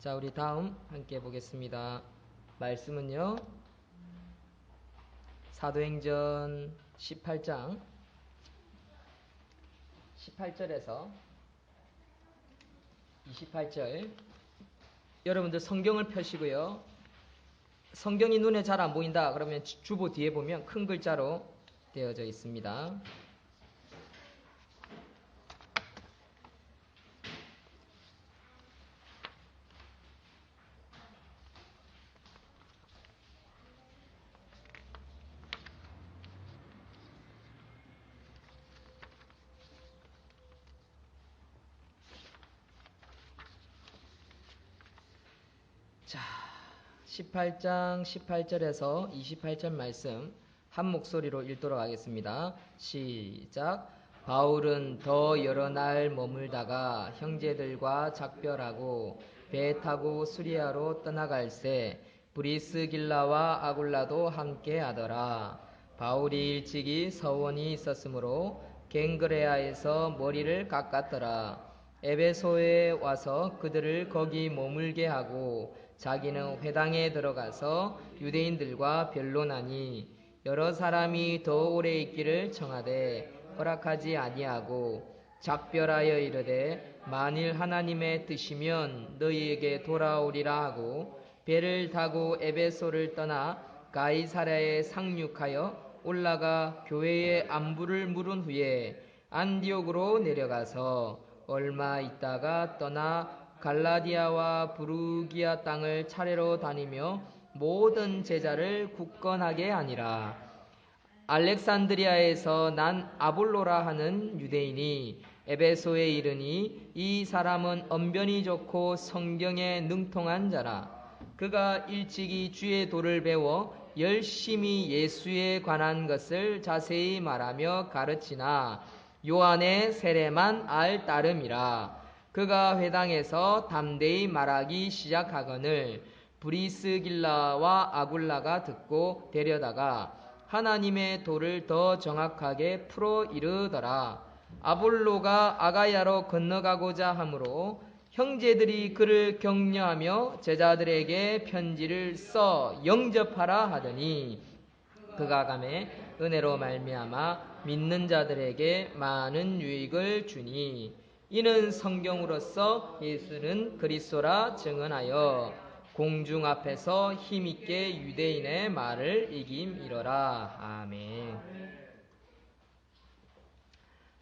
자, 우리 다음 함께 보겠습니다. 말씀은요, 사도행전 18장 18절에서 28절. 여러분들 성경을 펴시고요. 성경이 눈에 잘 안 보인다 그러면 주보 뒤에 보면 큰 글자로 되어져 있습니다. 자, 18장 18절에서 28절 말씀 한 목소리로 읽도록 하겠습니다. 시작. 바울은 더 여러 날 머물다가 형제들과 작별하고 배 타고 수리아로 떠나갈새 브리스길라와 아굴라도 함께 하더라. 바울이 일찍이 서원이 있었으므로 갱그레아에서 머리를 깎았더라. 에베소에 와서 그들을 거기 머물게 하고 자기는 회당에 들어가서 유대인들과 변론하니 여러 사람이 더 오래 있기를 청하되 허락하지 아니하고 작별하여 이르되 만일 하나님의 뜻이면 너희에게 돌아오리라 하고 배를 타고 에베소를 떠나 가이사랴에 상륙하여 올라가 교회의 안부를 물은 후에 안디옥으로 내려가서 얼마 있다가 떠나 갈라디아와 부르기아 땅을 차례로 다니며 모든 제자를 굳건하게 하니라. 알렉산드리아에서 난 아볼로라 하는 유대인이 에베소에 이르니 이 사람은 언변이 좋고 성경에 능통한 자라. 그가 일찍이 주의 도를 배워 열심히 예수에 관한 것을 자세히 말하며 가르치나 요한의 세례만 알 따름이라. 그가 회당에서 담대히 말하기 시작하거늘 브리스길라와 아굴라가 듣고 데려다가 하나님의 도를 더 정확하게 풀어 이르더라. 아볼로가 아가야로 건너가고자 하므로 형제들이 그를 격려하며 제자들에게 편지를 써 영접하라 하더니 그가 가매 은혜로 말미암아 믿는 자들에게 많은 유익을 주니 이는 성경으로서 예수는 그리스도라 증언하여 공중 앞에서 힘있게 유대인의 말을 이김이러라. 아멘.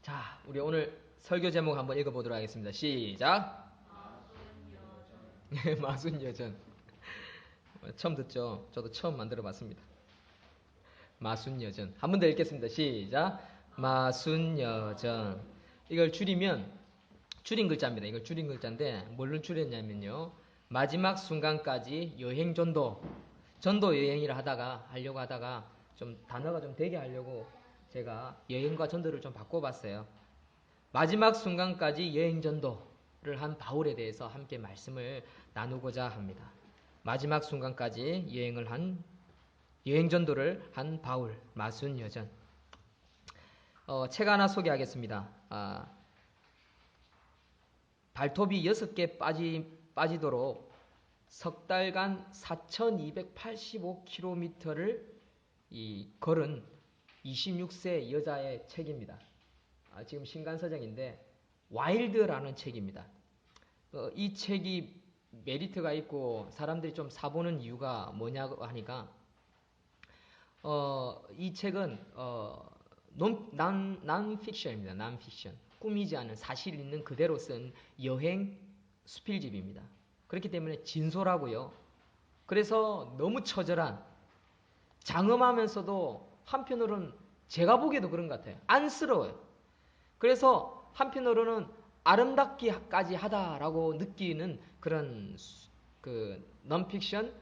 자, 우리 오늘 설교 제목 한번 읽어보도록 하겠습니다. 시작. 마순여전. 처음 듣죠? 저도 처음 만들어봤습니다. 마순여전. 한 번 더 읽겠습니다. 시작. 마순여전. 이걸 줄이면 줄인 글자입니다. 이걸 줄인 글자인데 뭘로 줄였냐면요. 마지막 순간까지 여행 전도 여행이라 하려고 하다가 좀 단어가 좀 되게 하려고 제가 여행과 전도를 좀 바꿔봤어요. 마지막 순간까지 여행 전도를 한 바울에 대해서 함께 말씀을 나누고자 합니다. 마지막 순간까지 여행 전도를 한 바울 마순여전. 책 하나 소개하겠습니다. 발톱이 6개 빠지도록 석 달간 4,285km를 걸은 26세 여자의 책입니다. 지금 신간서적인데 와일드라는 책입니다. 이 책이 메리트가 있고 사람들이 좀 사보는 이유가 뭐냐고 하니까 이 책은 난픽션입니다. 난픽션. 꾸미지 않은 사실 있는 그대로 쓴 여행 수필집입니다. 그렇기 때문에 진솔하고요. 그래서 너무 처절한, 장엄하면서도 한편으로는 제가 보기에도 그런 것 같아요. 안쓰러워요. 그래서 한편으로는 아름답기까지 하다라고 느끼는 그런 넌픽션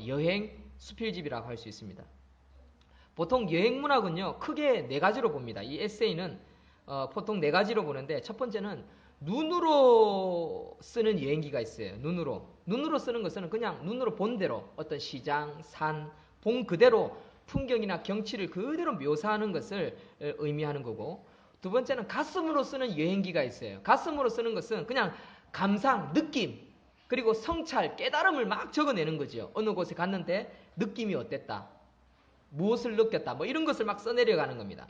여행 수필집이라고 할 수 있습니다. 보통 여행 문학은요, 크게 4가지로 봅니다. 이 에세이는 보통 4가지로 보는데, 첫 번째는 눈으로 쓰는 여행기가 있어요. 눈으로 쓰는 것은 그냥 눈으로 본 대로 어떤 시장, 산, 본 그대로 풍경이나 경치를 그대로 묘사하는 것을 의미하는 거고, 두 번째는 가슴으로 쓰는 여행기가 있어요. 가슴으로 쓰는 것은 그냥 감상, 느낌, 그리고 성찰, 깨달음을 막 적어내는 거죠. 어느 곳에 갔는데 느낌이 어땠다, 무엇을 느꼈다, 뭐 이런 것을 막 써내려가는 겁니다.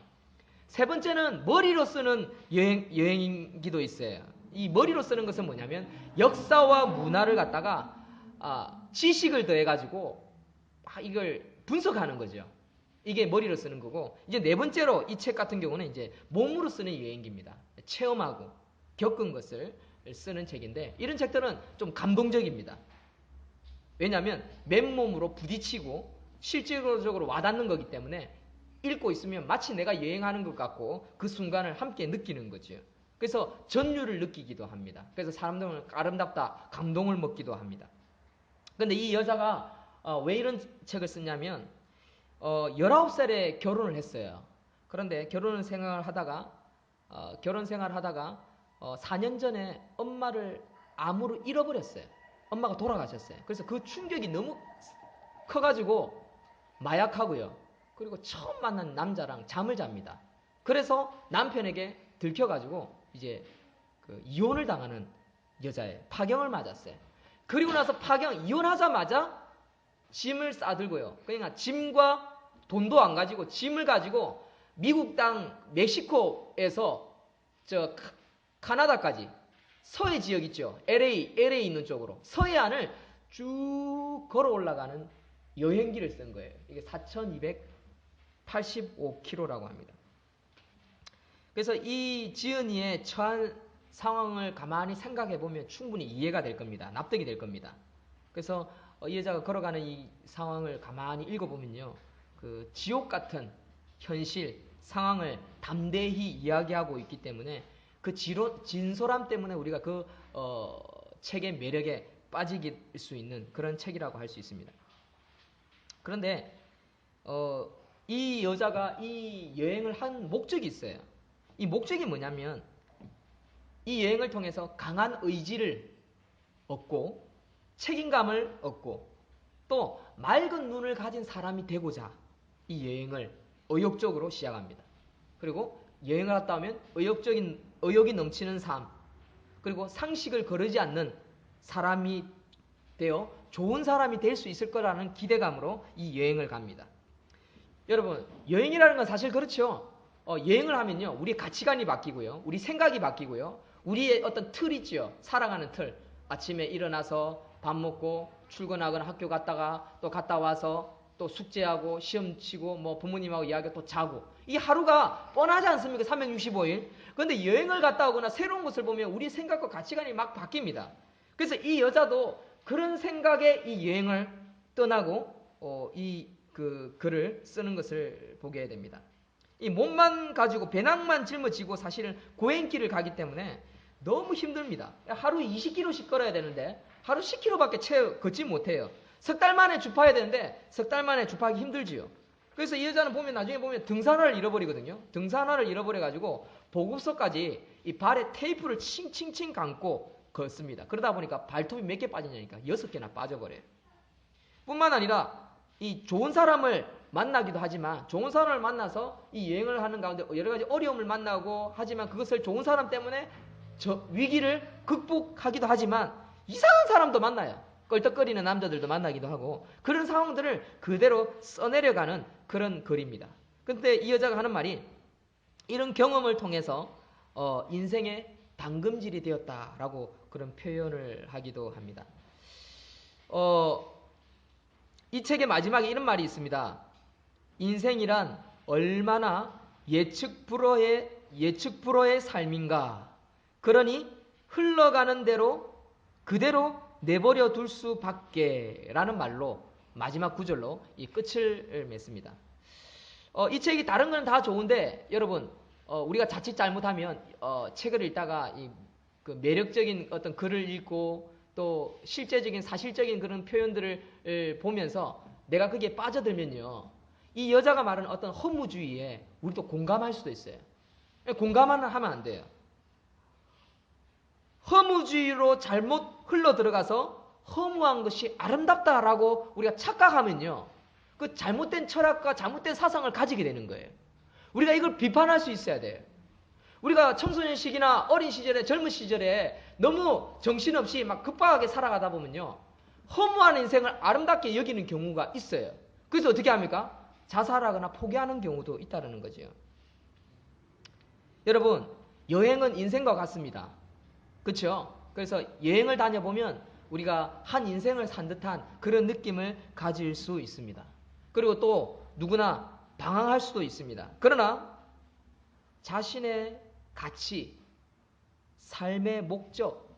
세 번째는 머리로 쓰는 여행기도 있어요. 이 머리로 쓰는 것은 뭐냐면 역사와 문화를 갖다가 지식을 더해가지고 이걸 분석하는 거죠. 이게 머리로 쓰는 거고, 이제 네 번째로 이 책 같은 경우는 이제 몸으로 쓰는 여행기입니다. 체험하고 겪은 것을 쓰는 책인데, 이런 책들은 좀 감동적입니다. 왜냐하면 맨몸으로 부딪히고 실질적으로 와닿는 거기 때문에 읽고 있으면 마치 내가 여행하는 것 같고 그 순간을 함께 느끼는 거죠. 그래서 전율을 느끼기도 합니다. 그래서 사람들은 아름답다, 감동을 먹기도 합니다. 그런데 이 여자가 왜 이런 책을 썼냐면 19살에 결혼을 했어요. 그런데 결혼 생활을 하다가 4년 전에 엄마를 암으로 잃어버렸어요. 엄마가 돌아가셨어요. 그래서 그 충격이 너무 커가지고 마약하고요. 그리고 처음 만난 남자랑 잠을 잡니다. 그래서 남편에게 들켜가지고 이제 이혼을 당하는 여자예요. 파경을 맞았어요. 그리고 나서 이혼하자마자 짐을 싸들고요. 그러니까 짐과 돈도 안 가지고 짐을 가지고 미국 땅 멕시코에서 카나다까지 서해 지역 있죠. LA 있는 쪽으로 서해안을 쭉 걸어 올라가는 여행기를 쓴 거예요. 이게 4,285km라고 합니다. 그래서 이 지은이의 처한 상황을 가만히 생각해 보면 충분히 이해가 될 겁니다. 납득이 될 겁니다. 그래서 이 여자가 걸어가는 이 상황을 가만히 읽어보면요, 그 지옥 같은 현실 상황을 담대히 이야기하고 있기 때문에 그 진솔함 때문에 우리가 그 책의 매력에 빠질 수 있는 그런 책이라고 할 수 있습니다. 그런데 이 여자가 이 여행을 한 목적이 있어요. 이 목적이 뭐냐면 이 여행을 통해서 강한 의지를 얻고 책임감을 얻고 또 맑은 눈을 가진 사람이 되고자 이 여행을 의욕적으로 시작합니다. 그리고 여행을 갔다 오면 의욕이 넘치는 삶, 그리고 상식을 거르지 않는 사람이 되어 좋은 사람이 될 수 있을 거라는 기대감으로 이 여행을 갑니다. 여러분, 여행이라는 건 사실 그렇죠. 여행을 하면요, 우리 가치관이 바뀌고요, 우리 생각이 바뀌고요, 우리의 어떤 틀 있죠. 살아가는 틀. 아침에 일어나서 밥 먹고 출근하거나 학교 갔다가 또 갔다 와서 또 숙제하고 시험 치고 뭐 부모님하고 이야기하고 또 자고, 이 하루가 뻔하지 않습니까? 365일. 그런데 여행을 갔다 오거나 새로운 곳을 보면 우리 생각과 가치관이 막 바뀝니다. 그래서 이 여자도 그런 생각에 이 여행을 떠나고 그 글을 쓰는 것을 보게 됩니다. 이 몸만 가지고 배낭만 짊어지고 사실은 고행길을 가기 때문에 너무 힘듭니다. 하루 20km씩 걸어야 되는데 하루 10km밖에 걷지 못해요. 석 달 만에 주파해야 되는데 석 달 만에 주파하기 힘들지요. 그래서 이 여자는 나중에 보면 등산화를 잃어버리거든요. 등산화를 잃어버려가지고 보급소까지 이 발에 테이프를 칭칭칭 감고 걷습니다. 그러다 보니까 발톱이 몇 개 빠지냐니까 6개나 빠져버려요. 뿐만 아니라 이 좋은 사람을 만나기도 하지만 좋은 사람을 만나서 이 여행을 하는 가운데 여러 가지 어려움을 만나고 하지만 그것을 좋은 사람 때문에 위기를 극복하기도 하지만 이상한 사람도 만나요. 껄떡거리는 남자들도 만나기도 하고 그런 상황들을 그대로 써내려가는 그런 글입니다. 그런데 이 여자가 하는 말이 이런 경험을 통해서 인생의 담금질이 되었다라고 그런 표현을 하기도 합니다. 이 책의 마지막에 이런 말이 있습니다. 인생이란 얼마나 예측 불허의 삶인가. 그러니 흘러가는 대로 그대로 내버려 둘 수밖에 라는 말로 마지막 구절로 이 끝을 맺습니다. 이 책이 다른 건 다 좋은데 여러분 우리가 자칫 잘못하면 책을 읽다가 그 매력적인 어떤 글을 읽고 또 실제적인 사실적인 그런 표현들을 보면서 내가 거기에 빠져들면요, 이 여자가 말하는 어떤 허무주의에 우리도 공감할 수도 있어요. 공감하면 하면 안 돼요. 허무주의로 잘못 흘러 들어가서 허무한 것이 아름답다라고 우리가 착각하면요, 그 잘못된 철학과 잘못된 사상을 가지게 되는 거예요. 우리가 이걸 비판할 수 있어야 돼요. 우리가 청소년 시기나 어린 시절에 젊은 시절에 너무 정신없이 막 급박하게 살아가다 보면요, 허무한 인생을 아름답게 여기는 경우가 있어요. 그래서 어떻게 합니까? 자살하거나 포기하는 경우도 있다는 거죠. 여러분, 여행은 인생과 같습니다. 그렇죠? 그래서 여행을 다녀보면 우리가 한 인생을 산 듯한 그런 느낌을 가질 수 있습니다. 그리고 또 누구나 방황할 수도 있습니다. 그러나 자신의 가치, 삶의 목적,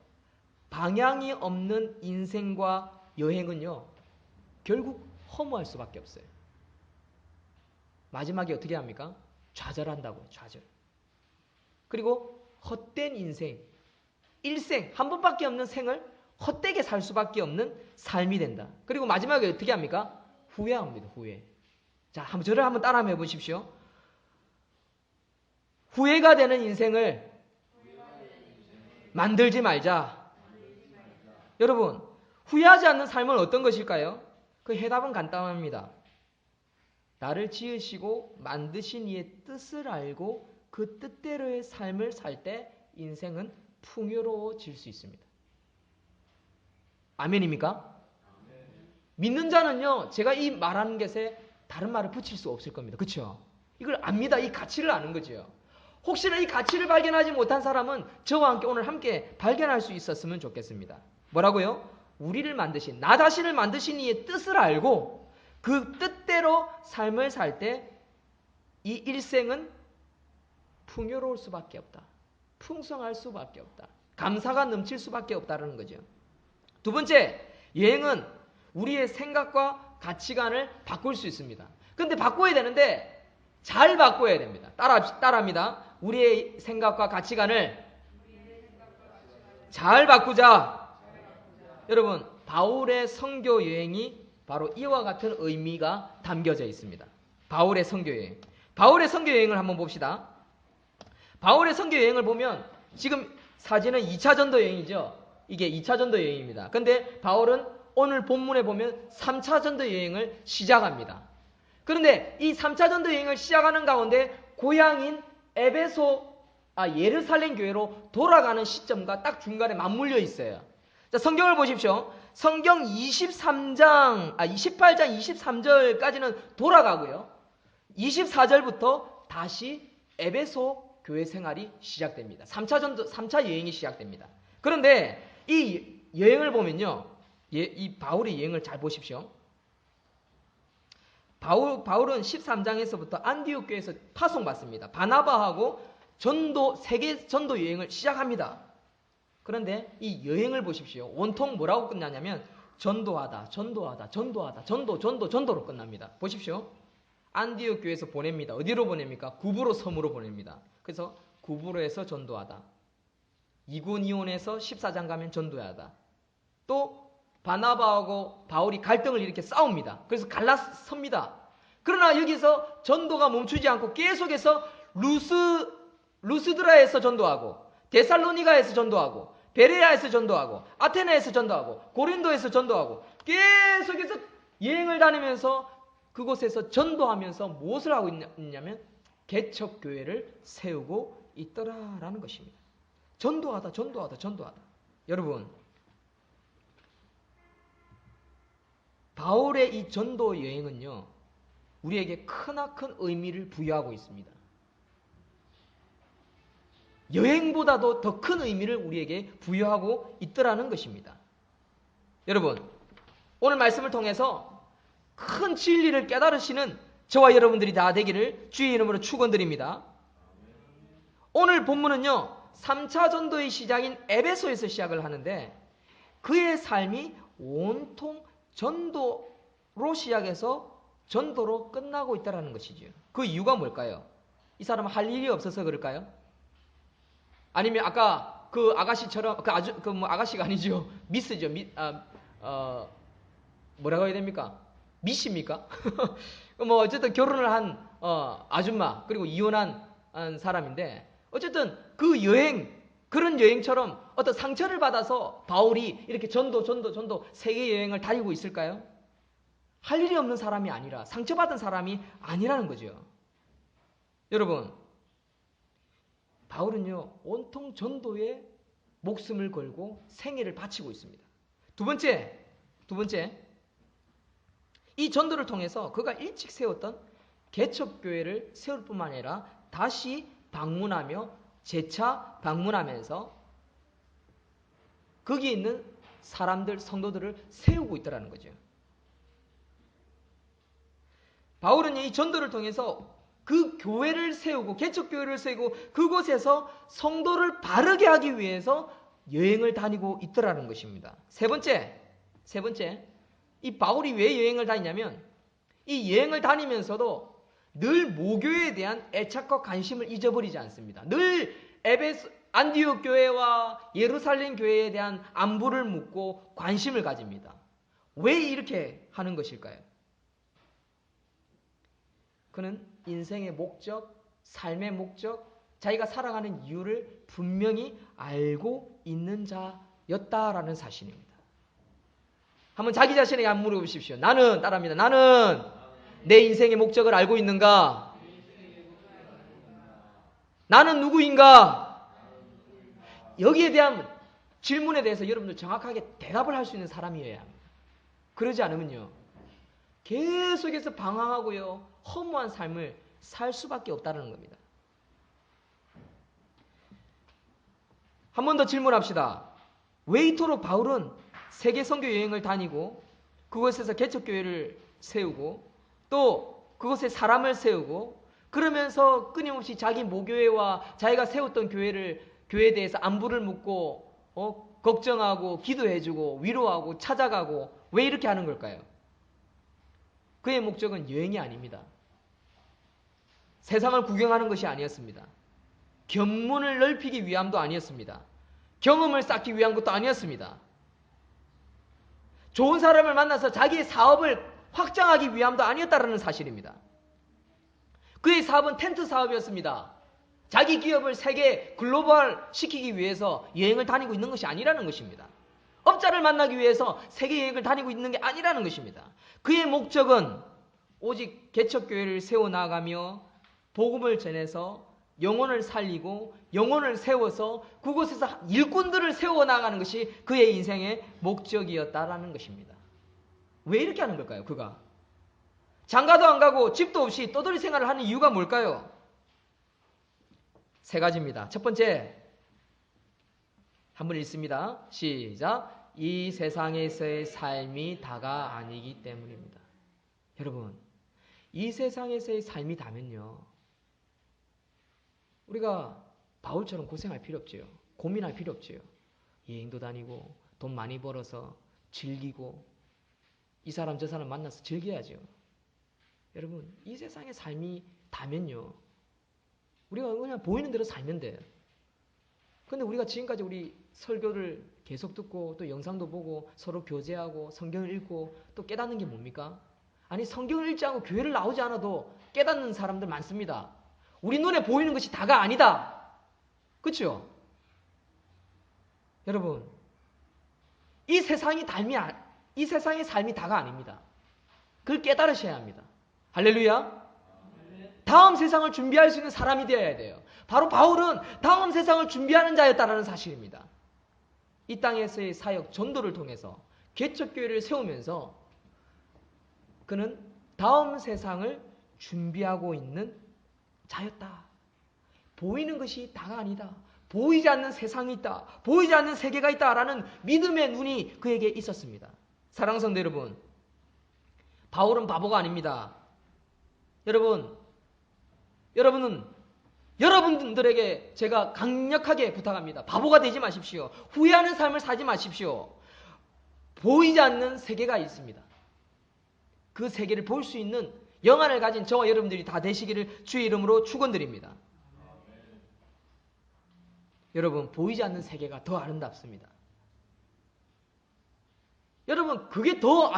방향이 없는 인생과 여행은요, 결국 허무할 수밖에 없어요. 마지막에 어떻게 합니까? 좌절한다고요. 좌절. 그리고 헛된 인생, 일생, 한 번밖에 없는 생을 헛되게 살 수밖에 없는 삶이 된다. 그리고 마지막에 어떻게 합니까? 후회합니다. 후회. 자, 저를 한번 따라 한번 해보십시오. 후회가 되는 인생을 만들지 말자. 여러분, 후회하지 않는 삶은 어떤 것일까요? 그 해답은 간단합니다. 나를 지으시고 만드신 이의 뜻을 알고 그 뜻대로의 삶을 살 때 인생은 풍요로워질 수 있습니다. 아멘입니까? 믿는 자는요, 제가 이 말하는 것에 다른 말을 붙일 수 없을 겁니다. 그렇죠? 이걸 압니다. 이 가치를 아는 거죠. 혹시나 이 가치를 발견하지 못한 사람은 저와 함께 오늘 함께 발견할 수 있었으면 좋겠습니다. 뭐라고요? 우리를 만드신, 나 자신을 만드신 이의 뜻을 알고 그 뜻대로 삶을 살 때 이 일생은 풍요로울 수밖에 없다. 풍성할 수밖에 없다. 감사가 넘칠 수밖에 없다는 거죠. 두 번째, 여행은 우리의 생각과 가치관을 바꿀 수 있습니다. 그런데 바꿔야 되는데 잘 바꿔야 됩니다. 따라합니다. 우리의 생각과 가치관을 잘 바꾸자. 여러분, 바울의 선교 여행이 바로 이와 같은 의미가 담겨져 있습니다. 바울의 선교 여행. 바울의 선교 여행을 한번 봅시다. 바울의 선교 여행을 보면 지금 사진은 2차 전도 여행이죠. 이게 2차 전도 여행입니다. 근데 바울은 오늘 본문에 보면 3차 전도 여행을 시작합니다. 그런데 이 3차 전도 여행을 시작하는 가운데 고향인 예루살렘 교회로 돌아가는 시점과 딱 중간에 맞물려 있어요. 자, 성경을 보십시오. 성경 28장 23절까지는 돌아가고요. 24절부터 다시 에베소 교회 생활이 시작됩니다. 3차 여행이 시작됩니다. 그런데 이 여행을 보면요. 이 바울의 여행을 잘 보십시오. 바울은 13장에서부터 안디옥 교회에서 파송받습니다. 바나바하고 세계 전도 여행을 시작합니다. 그런데 이 여행을 보십시오. 온통 뭐라고 끝나냐면 전도하다, 전도로 끝납니다. 보십시오. 안디옥 교회에서 보냅니다. 어디로 보냅니까? 구브로 섬으로 보냅니다. 그래서 구브로에서 전도하다. 이고니온에서 14장 가면 전도하다. 또 바나바하고 바울이 갈등을 이렇게 싸웁니다. 그래서 갈라섭니다. 그러나 여기서 전도가 멈추지 않고 계속해서 루스드라에서 전도하고 데살로니가에서 전도하고 베레아에서 전도하고 아테네에서 전도하고 고린도에서 전도하고 계속해서 여행을 다니면서 그곳에서 전도하면서 무엇을 하고 있냐면 개척교회를 세우고 있더라라는 것입니다. 전도하다. 여러분, 바울의 이 전도 여행은요, 우리에게 크나큰 의미를 부여하고 있습니다. 여행보다도 더 큰 의미를 우리에게 부여하고 있더라는 것입니다. 여러분, 오늘 말씀을 통해서 큰 진리를 깨달으시는 저와 여러분들이 다 되기를 주의 이름으로 축원드립니다. 오늘 본문은요, 3차 전도의 시작인 에베소에서 시작을 하는데 그의 삶이 온통 전도로 시작해서 전도로 끝나고 있다는 것이죠. 그 이유가 뭘까요? 이 사람은 할 일이 없어서 그럴까요? 아니면 아까 그 아가씨처럼 아가씨가 아니죠. 미스죠. 뭐라고 해야 됩니까? 미씨입니까? 뭐 어쨌든 결혼을 한 아줌마 그리고 이혼한 사람인데 어쨌든 그 그런 여행처럼 어떤 상처를 받아서 바울이 이렇게 전도 세계 여행을 다니고 있을까요? 할 일이 없는 사람이 아니라 상처받은 사람이 아니라는 거죠. 여러분, 바울은요 온통 전도에 목숨을 걸고 생애를 바치고 있습니다. 두 번째, 이 전도를 통해서 그가 일찍 세웠던 개척교회를 세울 뿐만 아니라 다시 방문하며 재차 방문하면서 거기에 있는 사람들, 성도들을 세우고 있다는 거죠. 바울은 이 전도를 통해서 그 교회를 세우고 개척교회를 세우고 그곳에서 성도를 바르게 하기 위해서 여행을 다니고 있더라는 것입니다. 세 번째, 이 바울이 왜 여행을 다니냐면 이 여행을 다니면서도 늘 모교에 대한 애착과 관심을 잊어버리지 않습니다. 늘 안디옥 교회와 예루살렘 교회에 대한 안부를 묻고 관심을 가집니다. 왜 이렇게 하는 것일까요? 그는 인생의 목적, 삶의 목적, 자기가 살아가는 이유를 분명히 알고 있는 자였다라는 사실입니다. 한번 자기 자신에게 한번 물어보십시오. 따라합니다. 나는 내 인생의 목적을 알고 있는가? 나는 누구인가? 여기에 대한 질문에 대해서 여러분들 정확하게 대답을 할 수 있는 사람이어야 합니다. 그러지 않으면요, 계속해서 방황하고요, 허무한 삶을 살 수밖에 없다는 겁니다. 한 번 더 질문합시다. 왜 이토록 바울은 세계 선교 여행을 다니고 그곳에서 개척교회를 세우고 또 그곳에 사람을 세우고 그러면서 끊임없이 자기 모교회와 자기가 세웠던 교회에 대해서 안부를 묻고 걱정하고 기도해주고 위로하고 찾아가고 왜 이렇게 하는 걸까요? 그의 목적은 여행이 아닙니다. 세상을 구경하는 것이 아니었습니다. 견문을 넓히기 위함도 아니었습니다. 경험을 쌓기 위한 것도 아니었습니다. 좋은 사람을 만나서 자기의 사업을 확장하기 위함도 아니었다는 사실입니다. 그의 사업은 텐트 사업이었습니다. 자기 기업을 세계 글로벌 시키기 위해서 여행을 다니고 있는 것이 아니라는 것입니다. 업자를 만나기 위해서 세계 여행을 다니고 있는 게 아니라는 것입니다. 그의 목적은 오직 개척교회를 세워나가며 복음을 전해서 영혼을 살리고 영혼을 세워서 그곳에서 일꾼들을 세워나가는 것이 그의 인생의 목적이었다라는 것입니다. 왜 이렇게 하는 걸까요? 그가 장가도 안 가고 집도 없이 떠돌이 생활을 하는 이유가 뭘까요? 세 가지입니다. 첫 번째, 한번 읽습니다. 시작. 이 세상에서의 삶이 다가 아니기 때문입니다. 여러분, 이 세상에서의 삶이 다면요, 우리가 바울처럼 고생할 필요 없지요. 고민할 필요 없지요. 여행도 다니고 돈 많이 벌어서 즐기고 이 사람 저 사람 만나서 즐겨야죠. 여러분, 이 세상의 삶이 다면요, 우리가 그냥 보이는 대로 살면 돼요. 근데 우리가 지금까지 우리 설교를 계속 듣고 또 영상도 보고 서로 교제하고 성경을 읽고 또 깨닫는 게 뭡니까? 아니, 성경을 읽지 않고 교회를 나오지 않아도 깨닫는 사람들 많습니다. 우리 눈에 보이는 것이 다가 아니다. 그렇죠? 여러분, 이 세상의 삶이 다가 아닙니다. 그걸 깨달으셔야 합니다. 할렐루야. 다음 세상을 준비할 수 있는 사람이 되어야 돼요. 바로 바울은 다음 세상을 준비하는 자였다는 사실입니다. 이 땅에서의 사역, 전도를 통해서 개척교회를 세우면서 그는 다음 세상을 준비하고 있는 자였다. 보이는 것이 다가 아니다. 보이지 않는 세상이 있다. 보이지 않는 세계가 있다라는 믿음의 눈이 그에게 있었습니다. 사랑하는 성도 여러분, 바울은 바보가 아닙니다. 여러분들에게 제가 강력하게 부탁합니다. 바보가 되지 마십시오. 후회하는 삶을 살지 마십시오. 보이지 않는 세계가 있습니다. 그 세계를 볼 수 있는 영안을 가진 저와 여러분들이 다 되시기를 주의 이름으로 축원드립니다. 여러분, 보이지 않는 세계가 더 아름답습니다. 여러분, 그게 더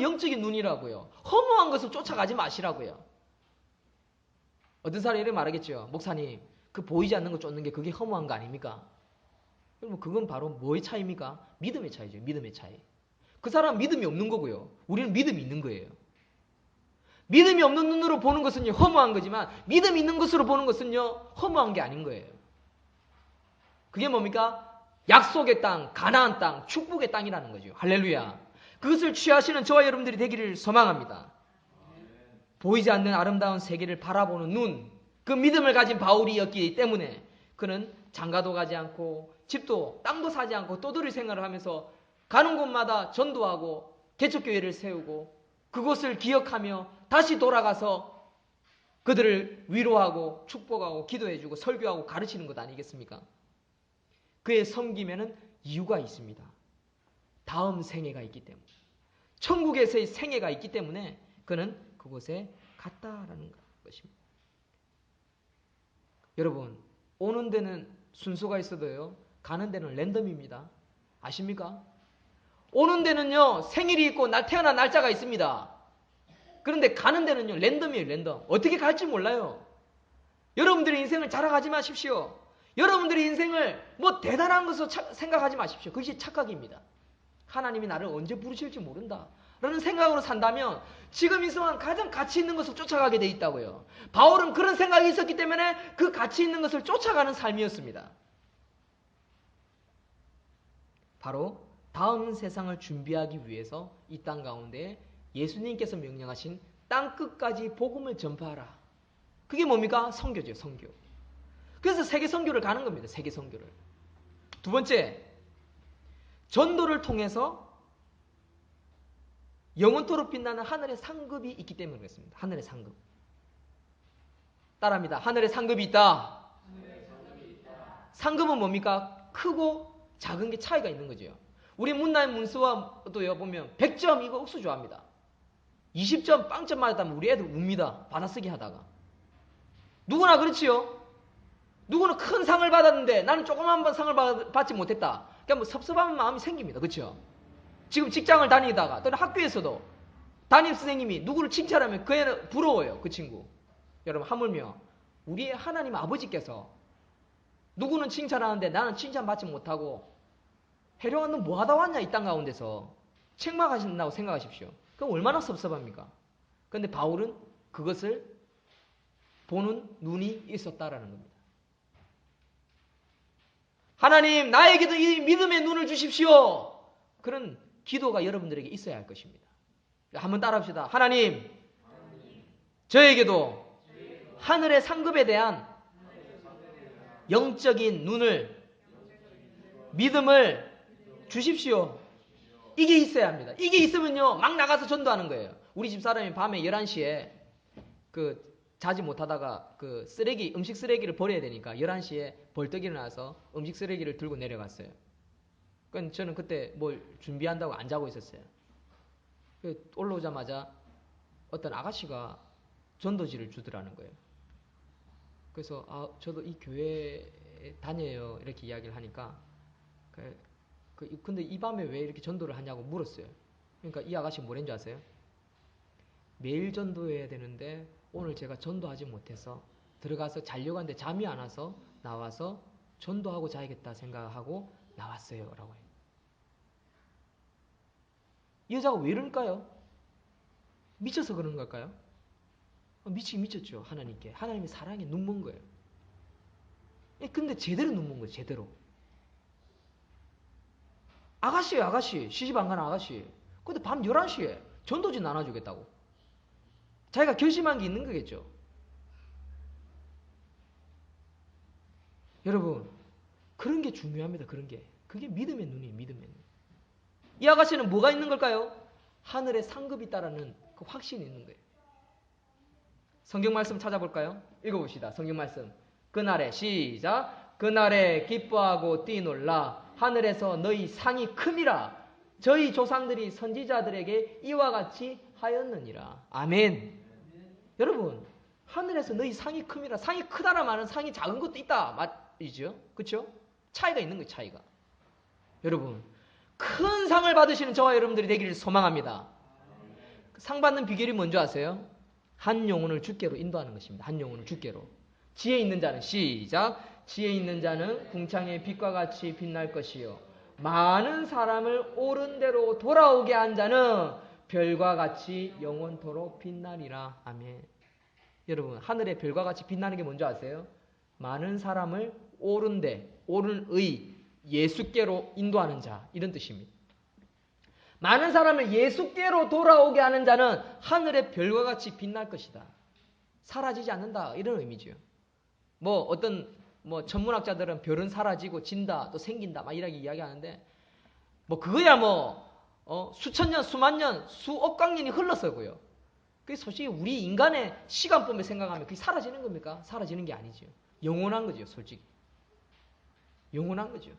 영적인 눈이라고요. 허무한 것을 쫓아가지 마시라고요. 어떤 사람이 이렇게 말하겠죠. 목사님, 그 보이지 않는 거 쫓는 게 그게 허무한 거 아닙니까? 여러분, 그건 바로 뭐의 차이입니까? 믿음의 차이죠. 믿음의 차이. 그 사람은 믿음이 없는 거고요. 우리는 믿음이 있는 거예요. 믿음이 없는 눈으로 보는 것은요, 허무한 거지만 믿음이 있는 것으로 보는 것은요, 허무한 게 아닌 거예요. 그게 뭡니까? 약속의 땅, 가나안 땅, 축복의 땅이라는 거죠. 할렐루야. 그것을 취하시는 저와 여러분들이 되기를 소망합니다. 보이지 않는 아름다운 세계를 바라보는 눈, 그 믿음을 가진 바울이었기 때문에 그는 장가도 가지 않고 집도 땅도 사지 않고 떠돌이 생활을 하면서 가는 곳마다 전도하고 개척교회를 세우고 그곳을 기억하며 다시 돌아가서 그들을 위로하고 축복하고 기도해주고 설교하고 가르치는 것 아니겠습니까? 그의 섬김에는 이유가 있습니다. 다음 생애가 있기 때문에, 천국에서의 생애가 있기 때문에 그는 그곳에 갔다라는 것입니다. 여러분, 오는 데는 순서가 있어도요, 가는 데는 랜덤입니다. 아십니까? 오는 데는요, 생일이 있고 태어난 날짜가 있습니다. 그런데 가는 데는요, 랜덤이에요, 랜덤. 어떻게 갈지 몰라요. 여러분들의 인생을 자랑하지 마십시오. 여러분들의 인생을 뭐 대단한 것으로 생각하지 마십시오. 그것이 착각입니다. 하나님이 나를 언제 부르실지 모른다 라는 생각으로 산다면 지금 이 순간 가장 가치 있는 것을 쫓아가게 돼 있다고요. 바울은 그런 생각이 있었기 때문에 그 가치 있는 것을 쫓아가는 삶이었습니다. 바로 다음 세상을 준비하기 위해서 이 땅 가운데 예수님께서 명령하신 땅 끝까지 복음을 전파하라. 그게 뭡니까? 선교죠, 선교. 그래서 세계 선교를 가는 겁니다. 세계 선교를. 두 번째, 전도를 통해서 영원토록 빛나는 하늘의 상급이 있기 때문에 그렇습니다. 하늘의 상급. 따라합니다. 하늘의 상급이 있다. 상급은 뭡니까? 크고 작은 게 차이가 있는 거죠. 우리 문나의 문서와도 보면 100점 이거 억수 좋아합니다. 20점 빵점 맞았다면 우리 애들 웁니다. 받아쓰기 하다가. 누구나 그렇지요. 누구는 큰 상을 받았는데 나는 조그만 번 상을 받지 못했다. 그러니까 뭐 섭섭한 마음이 생깁니다. 그렇죠? 지금 직장을 다니다가 또는 학교에서도 담임 선생님이 누구를 칭찬하면 그 애는 부러워요. 그 친구. 여러분 하물며 우리의 하나님 아버지께서 누구는 칭찬하는데 나는 칭찬받지 못하고 해령아 너 뭐하다 왔냐 이 땅 가운데서 책망하신다고 생각하십시오. 그럼 얼마나 섭섭합니까? 그런데 바울은 그것을 보는 눈이 있었다라는 겁니다. 하나님 나에게도 이 믿음의 눈을 주십시오. 그런 기도가 여러분들에게 있어야 할 것입니다. 한번 따라합시다. 하나님 저에게도 하늘의 상급에 대한 영적인 눈을 믿음을 주십시오. 이게 있어야 합니다. 이게 있으면요 막 나가서 전도하는 거예요. 우리 집 사람이 밤에 11시에 자지 못하다가 음식 쓰레기를 버려야 되니까 11시에 벌떡 일어나서 음식 쓰레기를 들고 내려갔어요. 그러니까 저는 그때 뭘 준비한다고 안 자고 있었어요. 올라오자마자 어떤 아가씨가 전도지를 주더라는 거예요. 그래서 저도 이 교회에 다녀요 이렇게 이야기를 하니까 근데 이 밤에 왜 이렇게 전도를 하냐고 물었어요. 그러니까 이 아가씨 뭐랬는 줄 아세요? 매일 전도해야 되는데 오늘 제가 전도하지 못해서 들어가서 자려고 하는데 잠이 안 와서 나와서 전도하고 자야겠다 생각하고 나왔어요 라고 해요. 이 여자가 왜 이럴까요? 미쳐서 그런 걸까요? 미치긴 미쳤죠. 하나님께. 하나님의 사랑에 눈먼 거예요. 근데 제대로 눈먼 거예요. 제대로. 아가씨예요. 아가씨. 시집 안 가는 아가씨. 근데 밤 11시에 전도지 나눠주겠다고. 자기가 결심한 게 있는 거겠죠. 여러분 그런 게 중요합니다. 그런 게. 그게 믿음의 눈이에요. 믿음의 눈. 이 아가씨는 뭐가 있는 걸까요? 하늘의 상급이 있다라는 그 확신이 있는 거예요. 성경 말씀 찾아볼까요? 읽어봅시다. 성경 말씀. 그날에 시작. 그날에 기뻐하고 뛰놀라 하늘에서 너희 상이 큼이라 저희 조상들이 선지자들에게 이와 같이 하였느니라. 아멘. 여러분 하늘에서 너희 상이 큼이라. 상이 크다라 말은 상이 작은 것도 있다 말이죠. 그렇죠? 차이가 있는 거예요. 차이가. 여러분 큰 상을 받으시는 저와 여러분들이 되기를 소망합니다. 상 받는 비결이 뭔지 아세요? 한 영혼을 주께로 인도하는 것입니다. 한 영혼을 주께로. 지혜 있는 자는 시작. 지혜 있는 자는 궁창의 빛과 같이 빛날 것이요 많은 사람을 옳은 대로 돌아오게 한 자는 별과 같이 영원토록 빛나리라. 아멘. 여러분 하늘의 별과 같이 빛나는 게 뭔지 아세요? 많은 사람을 옳은 의 예수께로 인도하는 자, 이런 뜻입니다. 많은 사람을 예수께로 돌아오게 하는 자는 하늘의 별과 같이 빛날 것이다. 사라지지 않는다, 이런 의미죠. 어떤 천문학자들은 별은 사라지고 진다, 또 생긴다, 막 이렇게 이야기하는데, 그거야 수천 년, 수만 년, 수억강 년이 흘렀어고요. 그게 솔직히 우리 인간의 시간법을 생각하면 그게 사라지는 겁니까? 사라지는 게 아니죠. 영원한 거죠, 솔직히. 영원한 거죠.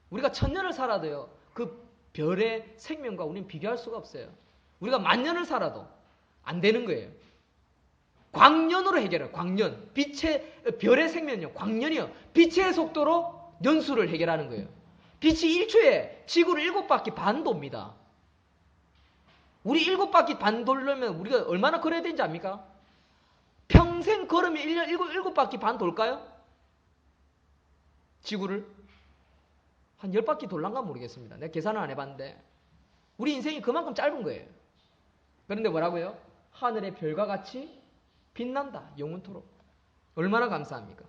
우리가 1000년을 살아도요, 그 별의 생명과 우리는 비교할 수가 없어요. 우리가 10,000년을 살아도 안 되는 거예요. 광년으로 해결해요. 광년. 별의 생명이요. 광년이요. 빛의 속도로 년수를 해결하는 거예요. 빛이 1초에 지구를 7바퀴 반 돕니다. 우리 7바퀴 반 돌려면 우리가 얼마나 걸어야 되는지 압니까? 평생 걸으면 1년 7바퀴 반 돌까요? 지구를? 한 10바퀴 돌란가 모르겠습니다. 내가 계산을 안 해봤는데 우리 인생이 그만큼 짧은 거예요. 그런데 뭐라고요? 하늘의 별과 같이 빛난다. 영원토록. 얼마나 감사합니까?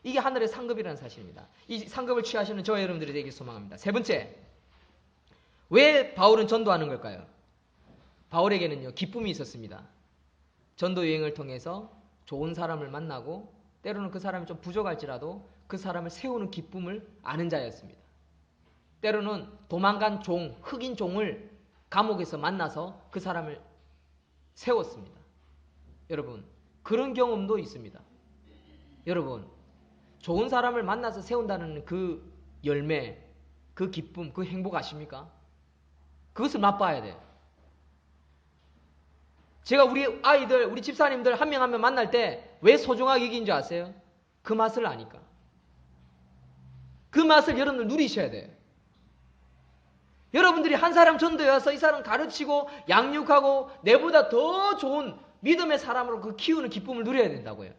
이게 하늘의 상급이라는 사실입니다. 이 상급을 취하시는 저와 여러분들이 되길 소망합니다. 세 번째, 왜 바울은 전도하는 걸까요? 바울에게는요, 기쁨이 있었습니다. 전도 여행을 통해서 좋은 사람을 만나고 때로는 그 사람이 좀 부족할지라도 그 사람을 세우는 기쁨을 아는 자였습니다. 때로는 도망간 흑인 종을 감옥에서 만나서 그 사람을 세웠습니다. 여러분, 그런 경험도 있습니다. 여러분, 좋은 사람을 만나서 세운다는 그 열매, 그 기쁨, 그 행복 아십니까? 그것을 맛봐야 돼요. 제가 우리 아이들, 우리 집사님들 한 명 한 명 만날 때 왜 소중하게 여긴 줄 아세요? 그 맛을 아니까. 그 맛을 여러분들 누리셔야 돼요. 여러분들이 한 사람 전도에 와서 이 사람 가르치고 양육하고 내보다 더 좋은 믿음의 사람으로 그 키우는 기쁨을 누려야 된다고요.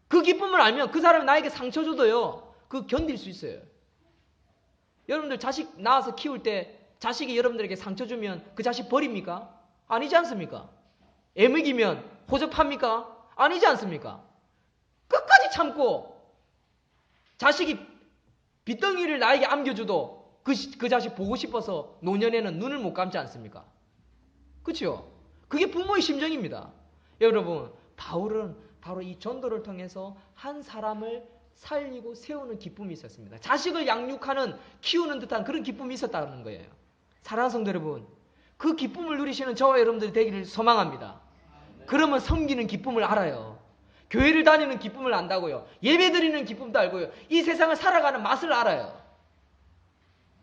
그 기쁨을 알면 그 사람이 나에게 상처 줘도요, 그 견딜 수 있어요. 여러분들 자식 낳아서 키울 때 자식이 여러분들에게 상처 주면 그 자식 버립니까? 아니지 않습니까? 애먹이면 호접합니까? 아니지 않습니까? 끝까지 참고 자식이 빚덩이를 나에게 안겨줘도 그 자식 보고 싶어서 노년에는 눈을 못 감지 않습니까? 그렇죠? 그게 부모의 심정입니다. 여러분, 바울은 바로 이 전도를 통해서 한 사람을 살리고 세우는 기쁨이 있었습니다. 자식을 양육하는, 키우는 듯한 그런 기쁨이 있었다는 거예요. 사랑하는 성도 여러분, 그 기쁨을 누리시는 저와 여러분들이 되기를 소망합니다. 그러면 섬기는 기쁨을 알아요. 교회를 다니는 기쁨을 안다고요. 예배드리는 기쁨도 알고요. 이 세상을 살아가는 맛을 알아요.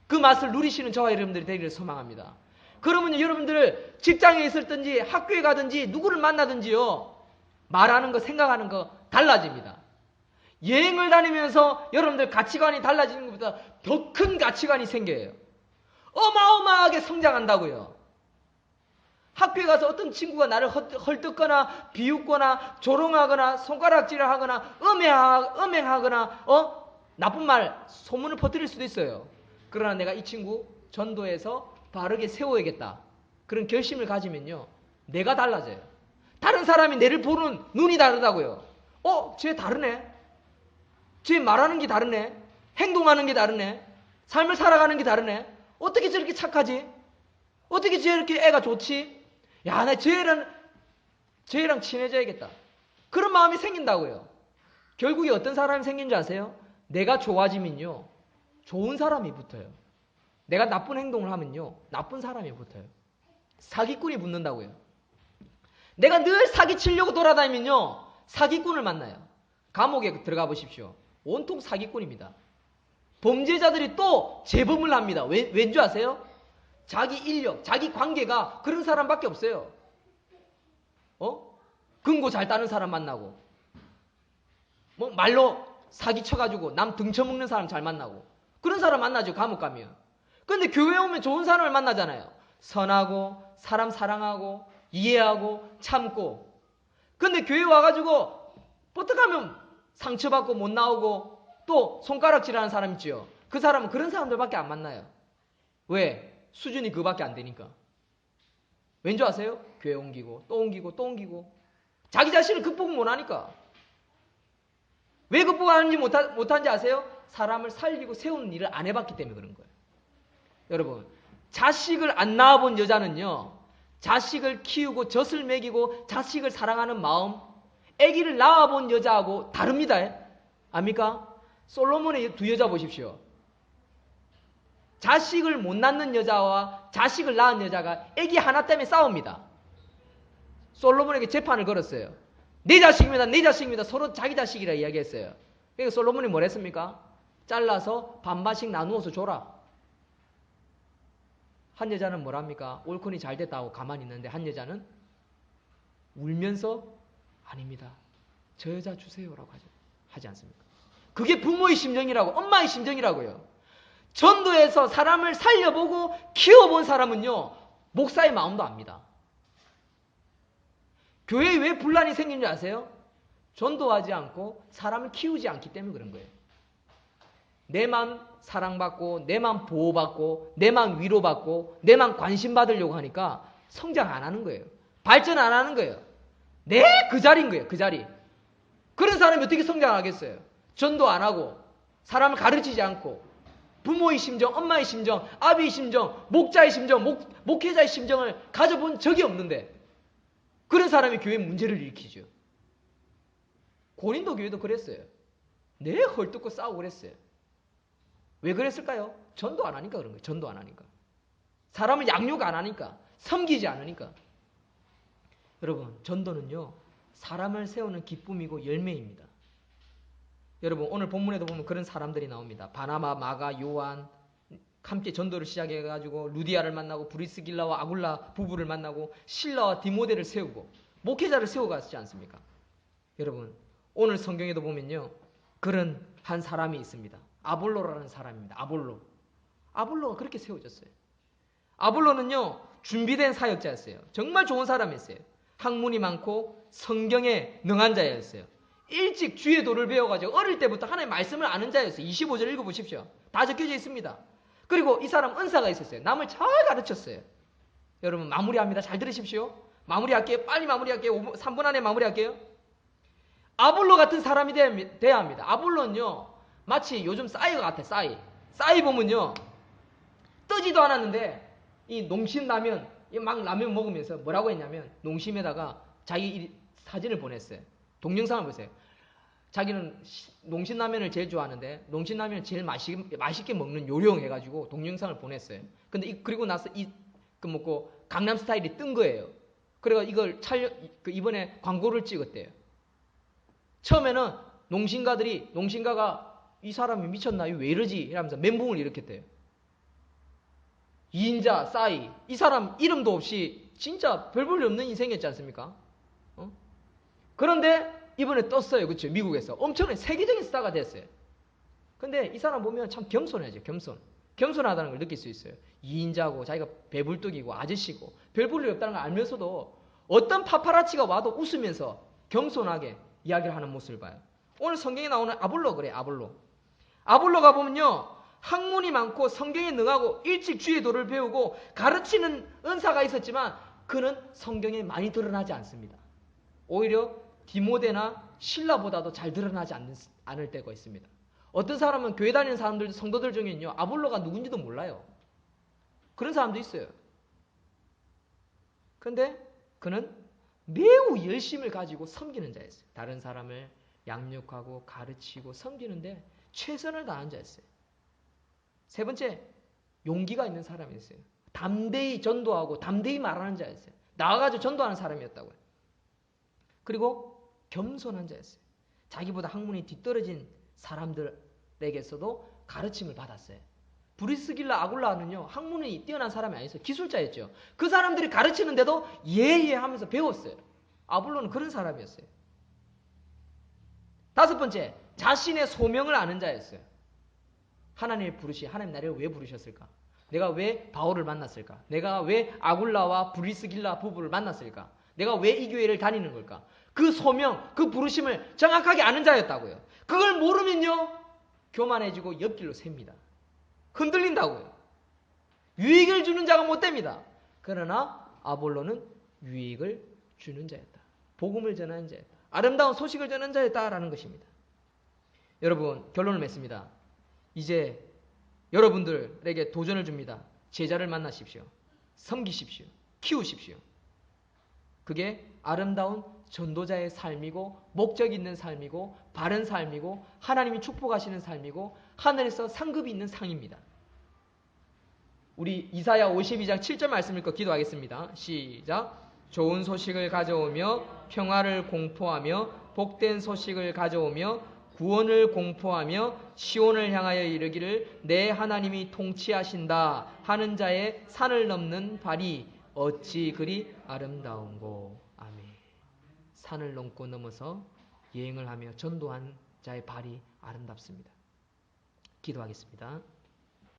그 맛을 누리시는 저와 여러분들이 되기를 소망합니다. 그러면 여러분들 직장에 있을든지 학교에 가든지 누구를 만나든지요, 말하는 거, 생각하는 거 달라집니다. 여행을 다니면서 여러분들 가치관이 달라지는 것보다 더 큰 가치관이 생겨요. 어마어마하게 성장한다고요. 학교에 가서 어떤 친구가 나를 헐뜯거나 비웃거나 조롱하거나 손가락질을 하거나 음행하거나 나쁜 말, 소문을 퍼뜨릴 수도 있어요. 그러나 내가 이 친구 전도해서 바르게 세워야겠다, 그런 결심을 가지면요, 내가 달라져요. 다른 사람이 내를 보는 눈이 다르다고요. 쟤 다르네. 쟤 말하는 게 다르네. 행동하는 게 다르네. 삶을 살아가는 게 다르네. 어떻게 저렇게 착하지? 어떻게 저렇게 애가 좋지? 야, 나 쟤랑 친해져야겠다. 그런 마음이 생긴다고요. 결국에 어떤 사람이 생긴 줄 아세요? 내가 좋아지면요, 좋은 사람이 붙어요. 내가 나쁜 행동을 하면요, 나쁜 사람이 붙어요. 사기꾼이 붙는다고요. 내가 늘 사기치려고 돌아다니면요, 사기꾼을 만나요. 감옥에 들어가 보십시오. 온통 사기꾼입니다. 범죄자들이 또 재범을 합니다. 왠 줄 아세요? 자기 인력, 자기 관계가 그런 사람밖에 없어요. 금고 잘 따는 사람 만나고, 말로 사기 쳐가지고 남 등쳐먹는 사람 잘 만나고, 그런 사람 만나죠, 감옥 가면. 근데 교회 오면 좋은 사람을 만나잖아요. 선하고, 사람 사랑하고, 이해하고, 참고. 근데 교회 와가지고 어떡하면 상처받고 못 나오고 또 손가락질하는 사람 있지요. 그 사람은 그런 사람들밖에 안 만나요. 왜? 수준이 그밖에 안 되니까. 왠지 아세요? 교회 옮기고 또 옮기고 또 옮기고 자기 자신을 극복 못 하니까. 왜 극복하는지 못한지 아세요? 사람을 살리고 세우는 일을 안 해봤기 때문에 그런 거예요. 여러분, 자식을 안 낳아본 여자는요, 자식을 키우고 젖을 먹이고 자식을 사랑하는 마음, 아기를 낳아본 여자하고 다릅니다. 압니까? 솔로몬의 두 여자 보십시오. 자식을 못 낳는 여자와 자식을 낳은 여자가 아기 하나 때문에 싸웁니다. 솔로몬에게 재판을 걸었어요. 내 자식입니다. 내 자식입니다. 서로 자기 자식이라 이야기했어요. 그러니까 솔로몬이 뭘 했습니까? 잘라서 반반씩 나누어서 줘라. 한 여자는 뭐랍니까? 올콘이 잘 됐다고 가만히 있는데 한 여자는 울면서 아닙니다. 저 여자 주세요라고 하지 않습니까? 그게 부모의 심정이라고, 엄마의 심정이라고요. 전도에서 사람을 살려보고 키워본 사람은요, 목사의 마음도 압니다. 교회에 왜 분란이 생긴지 아세요? 전도하지 않고 사람을 키우지 않기 때문에 그런 거예요. 내만 사랑받고, 내만 보호받고, 내만 위로받고, 내만 관심받으려고 하니까 성장 안 하는 거예요. 발전 안 하는 거예요. 그 자리인 거예요. 그 자리. 그런 사람이 어떻게 성장하겠어요? 전도 안 하고, 사람을 가르치지 않고, 부모의 심정, 엄마의 심정, 아비의 심정, 목자의 심정, 목회자의 심정을 가져본 적이 없는데 그런 사람이 교회에 문제를 일으키죠. 고린도 교회도 그랬어요. 헐뜯고 싸우고 그랬어요. 왜 그랬을까요? 전도 안 하니까 그런 거예요. 전도 안 하니까. 사람을 양육 안 하니까. 섬기지 않으니까. 여러분, 전도는요, 사람을 세우는 기쁨이고 열매입니다. 여러분, 오늘 본문에도 보면 그런 사람들이 나옵니다. 바나바, 마가, 요한 함께 전도를 시작해가지고 루디아를 만나고 브리스길라와 아굴라 부부를 만나고 실라와 디모데를 세우고 목회자를 세워가지 않습니까? 여러분, 오늘 성경에도 보면요, 그런 한 사람이 있습니다. 아볼로라는 사람입니다. 아볼로가 그렇게 세워졌어요. 아볼로는요, 준비된 사역자였어요. 정말 좋은 사람이었어요. 학문이 많고 성경에 능한 자였어요. 일찍 주의 도를 배워가지고 어릴 때부터 하나님의 말씀을 아는 자였어요. 25절 읽어보십시오. 다 적혀져 있습니다. 그리고 이 사람 은사가 있었어요. 남을 잘 가르쳤어요. 여러분, 마무리합니다. 잘 들으십시오. 마무리할게요. 빨리 마무리할게요. 3분 안에 마무리할게요. 아볼로 같은 사람이 돼야 합니다. 아볼로는요, 마치 요즘 싸이가 같아. 싸이 보면요, 뜨지도 않았는데 이 농심라면, 막 라면 먹으면서 뭐라고 했냐면 농심에다가 자기 사진을 보냈어요. 동영상을 보세요. 자기는 농심라면을 제일 좋아하는데 농심라면을 제일 맛있게 먹는 요령 해가지고 동영상을 보냈어요. 근데 그리고 나서 그 먹고 강남 스타일이 뜬 거예요. 그래서 이걸 이번에 광고를 찍었대요. 처음에는 농심가가 이 사람이 미쳤나? 왜 이러지? 이러면서 멘붕을 일으켰대요. 2인자, 싸이. 이 사람 이름도 없이 진짜 별 볼 일 없는 인생이었지 않습니까? 그런데 이번에 떴어요. 그렇죠? 미국에서. 엄청난 세계적인 스타가 됐어요. 근데 이 사람 보면 참 겸손해져. 겸손하다는 걸 느낄 수 있어요. 2인자고 자기가 배불뚝이고 아저씨고 별 볼 일 없다는 걸 알면서도 어떤 파파라치가 와도 웃으면서 겸손하게 이야기를 하는 모습을 봐요. 오늘 성경에 나오는 아볼로 그래. 아볼로가 보면요, 학문이 많고 성경에 능하고 일찍 주의 도를 배우고 가르치는 은사가 있었지만 그는 성경에 많이 드러나지 않습니다. 오히려 디모데나 신라보다도 잘 드러나지 않을 때가 있습니다. 어떤 사람은 교회 다니는 사람들, 성도들 중에는요, 아볼로가 누군지도 몰라요. 그런 사람도 있어요. 그런데 그는 매우 열심을 가지고 섬기는 자였어요. 다른 사람을 양육하고 가르치고 섬기는데 최선을 다하는 자였어요. 세 번째, 용기가 있는 사람이었어요. 담대히 전도하고 담대히 말하는 자였어요. 나와가지고 전도하는 사람이었다고요. 그리고 겸손한 자였어요. 자기보다 학문이 뒤떨어진 사람들에게서도 가르침을 받았어요. 브리스길라 아굴라는요, 학문이 뛰어난 사람이 아니었어요. 기술자였죠. 그 사람들이 가르치는데도 예예 하면서 배웠어요. 아볼로는 그런 사람이었어요. 다섯 번째, 자신의 소명을 아는 자였어요. 하나님이 하나님 나를 왜 부르셨을까? 내가 왜 바울을 만났을까? 내가 왜 아굴라와 브리스길라 부부를 만났을까? 내가 왜 이 교회를 다니는 걸까? 그 소명, 그 부르심을 정확하게 아는 자였다고요. 그걸 모르면요, 교만해지고 옆길로 셉니다. 흔들린다고요. 유익을 주는 자가 못 됩니다. 그러나 아볼로는 유익을 주는 자였다. 복음을 전하는 자였다. 아름다운 소식을 전하는 자였다라는 것입니다. 여러분 결론을 맺습니다. 이제 여러분들에게 도전을 줍니다. 제자를 만나십시오. 섬기십시오. 키우십시오. 그게 아름다운 전도자의 삶이고 목적 있는 삶이고 바른 삶이고 하나님이 축복하시는 삶이고 하늘에서 상급이 있는 상입니다. 우리 이사야 52장 7절 말씀 읽고 기도하겠습니다. 시작. 좋은 소식을 가져오며 평화를 공포하며 복된 소식을 가져오며 구원을 공포하며 시온을 향하여 이르기를 내 하나님이 통치하신다 하는 자의 산을 넘는 발이 어찌 그리 아름다운고. 아멘. 산을 넘고 넘어서 여행을 하며 전도한 자의 발이 아름답습니다. 기도하겠습니다.